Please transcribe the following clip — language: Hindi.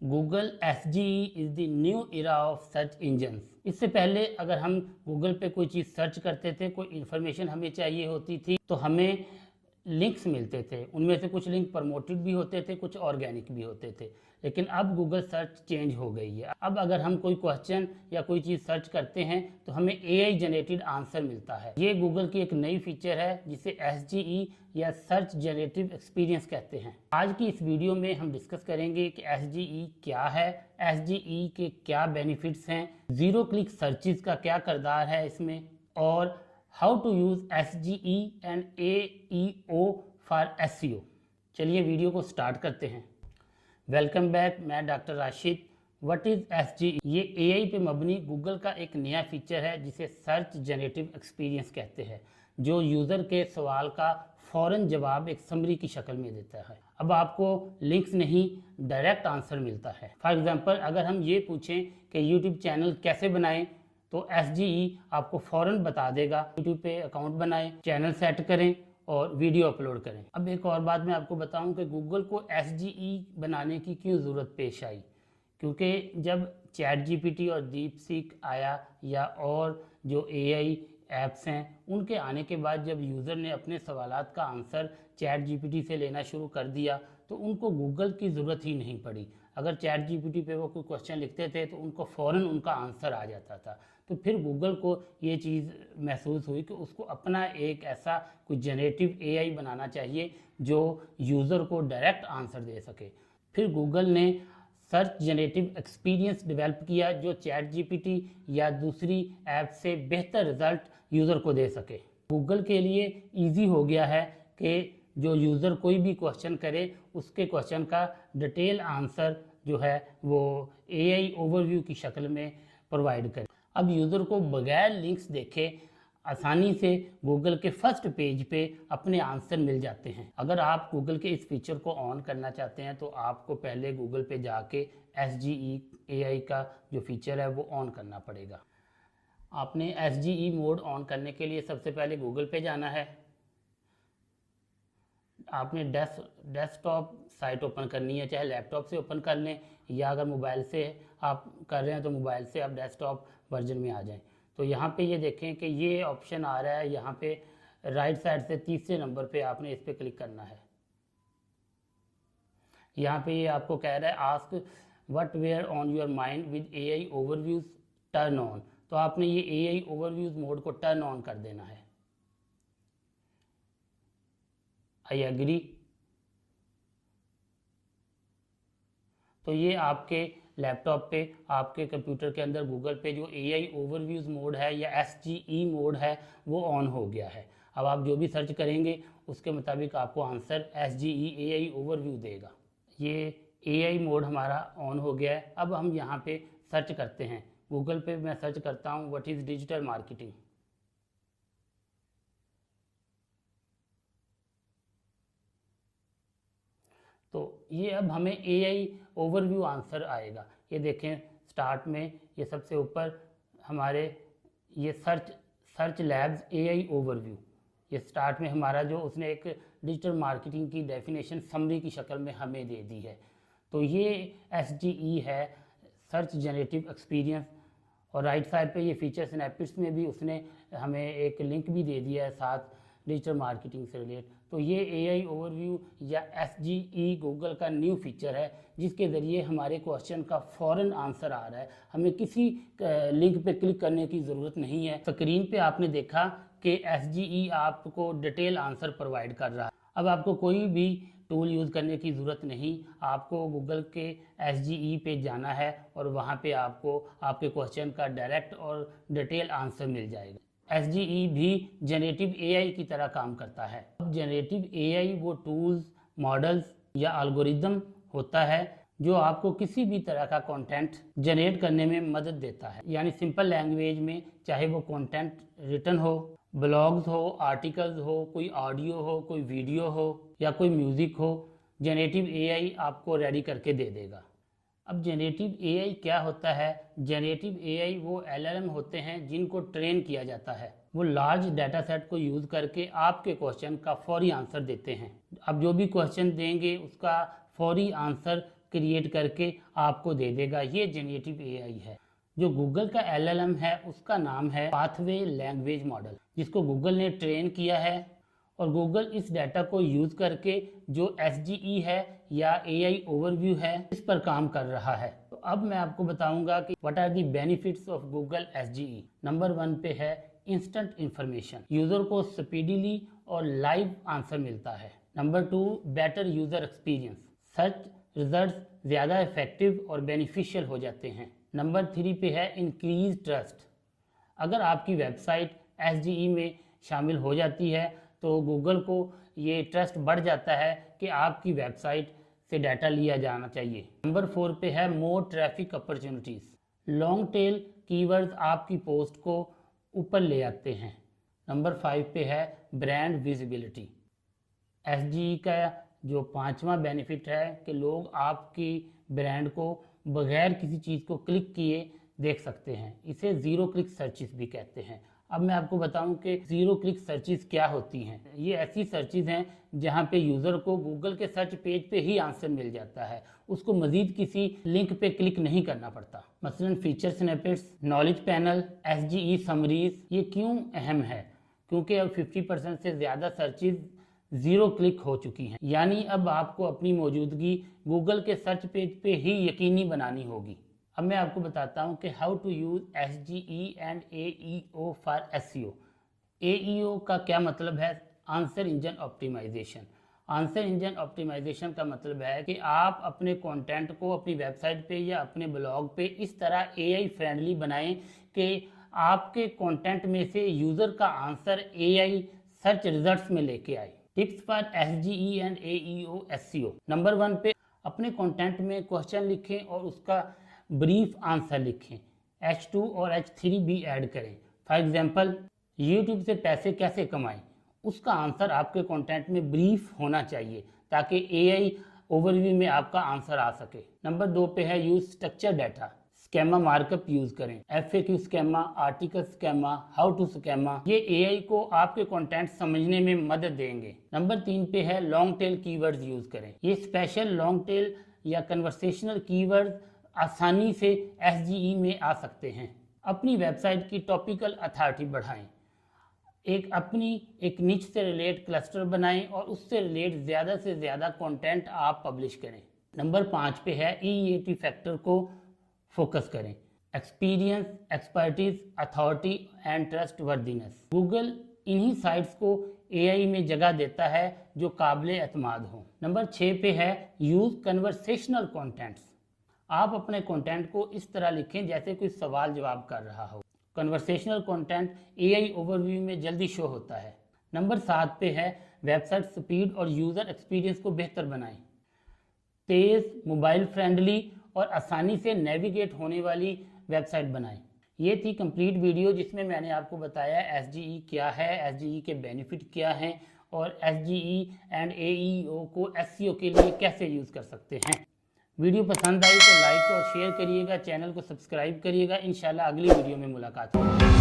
Google SGE is the new era of search engines. इससे पहले अगर हम गूगल पे कोई चीज़ सर्च करते थे, कोई इन्फॉर्मेशन हमें चाहिए होती थी, तो हमें लिंक्स मिलते थे। उनमें से कुछ लिंक प्रमोटेड भी होते थे, कुछ ऑर्गेनिक भी होते थे। लेकिन अब गूगल सर्च चेंज हो गई है। अब अगर हम कोई क्वेश्चन या कोई चीज़ सर्च करते हैं तो हमें AI जनरेटेड आंसर मिलता है। ये गूगल की एक नई फीचर है जिसे SGE या सर्च जनरेटिव एक्सपीरियंस कहते हैं। आज की इस वीडियो में हम डिस्कस करेंगे कि SGE क्या है, SGE के क्या बेनिफिट्स हैं, ज़ीरो क्लिक सर्चिज का क्या किरदार है इसमें, और how to use SGE and AEO for SEO। चलिए वीडियो को स्टार्ट करते हैं। वेलकम बैक, मैं doctor Rashid. What is SGE? ये AI पे मबनी गूगल का एक नया फीचर है जिसे सर्च जनरेटिव एक्सपीरियंस कहते हैं, जो यूज़र के सवाल का फ़ौरन जवाब एक समरी की शक्ल में देता है। अब आपको लिंक्स नहीं, डायरेक्ट आंसर मिलता है। फॉर एग्जांपल, अगर हम ये पूछें कि यूट्यूब चैनल कैसे बनाएं, तो SGE आपको फ़ौरन बता देगा। यूट्यूब पे अकाउंट बनाएं, चैनल सेट करें और वीडियो अपलोड करें। अब एक और बात मैं आपको बताऊं कि गूगल को SGE बनाने की क्यों ज़रूरत पेश आई। क्योंकि जब ChatGPT और DeepSeek आया या और जो AI ऐप्स हैं, उनके आने के बाद जब यूज़र ने अपने सवालात का आंसर ChatGPT से लेना शुरू कर दिया, तो उनको गूगल की ज़रूरत ही नहीं पड़ी। अगर ChatGPT पे वो कोई क्वेश्चन लिखते थे तो उनको फ़ौरन उनका आंसर आ जाता था। तो फिर गूगल को ये चीज़ महसूस हुई कि उसको अपना एक ऐसा कोई जनरेटिव AI बनाना चाहिए जो यूज़र को डायरेक्ट आंसर दे सके। फिर गूगल ने सर्च जनरेटिव एक्सपीरियंस डेवलप किया जो ChatGPT या दूसरी ऐप से बेहतर रिजल्ट यूज़र को दे सके। गूगल के लिए ईजी हो गया है कि जो यूज़र कोई भी क्वेश्चन करे, उसके क्वेश्चन का डिटेल आंसर जो है वो AI ओवरव्यू की शक्ल में प्रोवाइड करे। अब यूज़र को बगैर लिंक्स देखे आसानी से गूगल के फर्स्ट पेज पे अपने आंसर मिल जाते हैं। अगर आप गूगल के इस फीचर को ऑन करना चाहते हैं तो आपको पहले गूगल पे जाके SGE AI का जो फीचर है वो ऑन करना पड़ेगा। आपने SGE मोड ऑन करने के लिए सबसे पहले गूगल पे जाना है। आपने डेस्कटॉप साइट ओपन करनी है, चाहे लैपटॉप से ओपन कर लें या अगर मोबाइल से आप कर रहे हैं तो मोबाइल से आप डेस्कटॉप वर्जन में आ जाएं। तो यहाँ पे ये देखें कि ये ऑप्शन आ रहा है, यहाँ पे राइट साइड से तीसरे नंबर पे आपने इस पर क्लिक करना है। यहाँ पे ये आपको कह रहा है ask what were on your mind with AI overviews turn on. तो आपने ये AI ओवरव्यूज मोड को टर्न ऑन कर देना है। I agree. तो ये आपके लैपटॉप पे, आपके कंप्यूटर के अंदर गूगल पे जो AI ओवरव्यूज़ मोड है या SGE मोड है वो ऑन हो गया है। अब आप जो भी सर्च करेंगे उसके मुताबिक आपको आंसर SGE AI ओवरव्यू देगा। ये AI मोड हमारा ऑन हो गया है। अब हम यहाँ पे सर्च करते हैं। गूगल पे मैं सर्च करता हूँ व्हाट इज़ डिजिटल मार्केटिंग। तो ये अब हमें AI ओवरव्यू आंसर आएगा। ये देखें स्टार्ट में ये सबसे ऊपर हमारे ये सर्च लैब्स AI ओवरव्यू, ये स्टार्ट में हमारा जो उसने एक डिजिटल मार्केटिंग की डेफिनेशन समरी की शक्ल में हमें दे दी है। तो ये SGE है, सर्च जनरेटिव एक्सपीरियंस। और राइट साइड पे ये फीचर स्नैपेट्स में भी उसने हमें एक लिंक भी दे दिया है साथ डिजिटल मार्केटिंग से रिलेट। तो ये AI ओवरव्यू या SGE गूगल का न्यू फीचर है जिसके ज़रिए हमारे क्वेश्चन का फ़ौरन आंसर आ रहा है। हमें किसी लिंक पे क्लिक करने की ज़रूरत नहीं है। स्क्रीन पे आपने देखा कि SGE आपको डिटेल आंसर प्रोवाइड कर रहा है। अब आपको कोई भी टूल यूज़ करने की ज़रूरत नहीं, आपको गूगल के SGE पे जाना है और वहाँ पे आपको आपके क्वेश्चन का डायरेक्ट और डिटेल आंसर मिल जाएगा। SGE भी जनरेटिव AI की तरह काम करता है। अब जनरेटिव AI वो टूल्स, मॉडल्स या एल्गोरिदम होता है जो आपको किसी भी तरह का कंटेंट जनरेट करने में मदद देता है। यानी सिंपल लैंग्वेज में, चाहे वो कंटेंट रिटन हो, ब्लॉग्स हो, आर्टिकल्स हो, कोई ऑडियो हो, कोई वीडियो हो या कोई म्यूज़िक हो, जनरेटिव AI आपको रेडी करके दे देगा। अब जनरेटिव AI क्या होता है? जनरेटिव AI वो LLM होते हैं जिनको ट्रेन किया जाता है। वो लार्ज डाटा सेट को यूज़ करके आपके क्वेश्चन का फौरी आंसर देते हैं। अब जो भी क्वेश्चन देंगे उसका फौरी आंसर क्रिएट करके आपको दे देगा। ये जेनरेटिव एआई है। जो गूगल का LLM है उसका नाम है पाथवे लैंग्वेज मॉडल, जिसको गूगल ने ट्रेन किया है और गूगल इस डाटा को यूज़ करके जो SGE है या AI ओवरव्यू है इस पर काम कर रहा है। तो अब मैं आपको बताऊंगा कि what are the benefits of Google SGE। Number 1 पे है इंस्टेंट इंफॉर्मेशन, यूज़र को स्पीडीली और लाइव आंसर मिलता है। Number 2 better user experience, search results ज़्यादा इफेक्टिव और बेनिफिशियल हो जाते हैं। नंबर 3 पे है इंक्रीज ट्रस्ट, अगर आपकी वेबसाइट SGE में शामिल हो जाती है तो गूगल को ये ट्रस्ट बढ़ जाता है कि आपकी वेबसाइट से डाटा लिया जाना चाहिए। नंबर 4 पे है more traffic opportunities, long tail keywords आपकी पोस्ट को ऊपर ले आते हैं। नंबर 5 पे है ब्रांड विजिबिलिटी, SGE का जो 5वां बेनिफिट है कि लोग आपकी ब्रांड को बगैर किसी चीज़ को क्लिक किए देख सकते हैं। इसे ज़ीरो क्लिक सर्चिस भी कहते हैं। अब मैं आपको बताऊं कि ज़ीरो क्लिक सर्चिस क्या होती हैं। ये ऐसी सर्चिस हैं जहां पे यूज़र को गूगल के सर्च पेज पे ही आंसर मिल जाता है, उसको मज़ीद किसी लिंक पे क्लिक नहीं करना पड़ता। मसलन feature snippets, knowledge panel, SGE summaries. ये क्यों अहम है? क्योंकि अब 50% से ज़्यादा सर्चिस ज़ीरो क्लिक हो चुकी हैं, यानी अब आपको अपनी मौजूदगी गूगल के सर्च पेज पे ही यकीनी बनानी होगी। अब मैं आपको बताता हूँ कि how to use SGE and AEO for SEO। AEO का क्या मतलब है? Answer engine optimisation. Answer engine optimisation का मतलब है कि आप अपने कंटेंट को अपनी वेबसाइट पे या अपने ब्लॉग पे इस तरह AI फ्रेंडली बनाएं कि आपके कंटेंट में से यूज़र का आंसर AI सर्च रिजल्ट्स में लेके आए। Tips for SGE and AEO SEO। Number 1 पे अपने कंटेंट में क्वेश्चन लिखें और उसका ब्रीफ आंसर लिखें। H2 और H3 भी ऐड करें। फॉर एग्जांपल यूट्यूब से पैसे कैसे कमाएं, उसका आंसर आपके कंटेंट में ब्रीफ होना चाहिए ताकि AI ओवरव्यू में आपका आंसर आ सके। नंबर 2 पे है use structure data, schema markup use करें। FAQ schema, article schema, how to schema, ये AI को आपके कंटेंट समझने में मदद देंगे। नंबर 3 पे है लॉन्ग टेल कीवर्ड्स यूज करें। ये स्पेशल लॉन्ग टेल या कन्वर्सेशनल कीवर्ड्स आसानी से SGE में आ सकते हैं। अपनी वेबसाइट की टॉपिकल अथॉरिटी बढ़ाएं। एक निच से रिलेट क्लस्टर बनाएं और उससे रिलेट ज़्यादा से ज़्यादा कंटेंट आप पब्लिश करें। नंबर 5 पे है EAT फैक्टर को फोकस करें। Experience, expertise, authority and trust worthiness. Google इन्हीं साइट्स को AI में जगह देता है जो काबिल एतमाद हो। नंबर 6 पे है यूज़ कन्वर्सेशनल कंटेंट्स। आप अपने कंटेंट को इस तरह लिखें जैसे कोई सवाल जवाब कर रहा हो। कन्वर्सेशनल कंटेंट AI ओवरव्यू में जल्दी शो होता है। नंबर 7 पे है वेबसाइट स्पीड और यूज़र एक्सपीरियंस को बेहतर बनाएं। तेज़, मोबाइल फ्रेंडली और आसानी से नेविगेट होने वाली वेबसाइट बनाएं। ये थी कंप्लीट वीडियो जिसमें मैंने आपको बताया SGE क्या है, SGE के बेनिफिट क्या हैं और SGE एंड AEO को SEO के लिए कैसे यूज़ कर सकते हैं। वीडियो पसंद आई तो लाइक और शेयर करिएगा, चैनल को सब्सक्राइब करिएगा। इंशाल्लाह अगली वीडियो में मुलाकात होगी।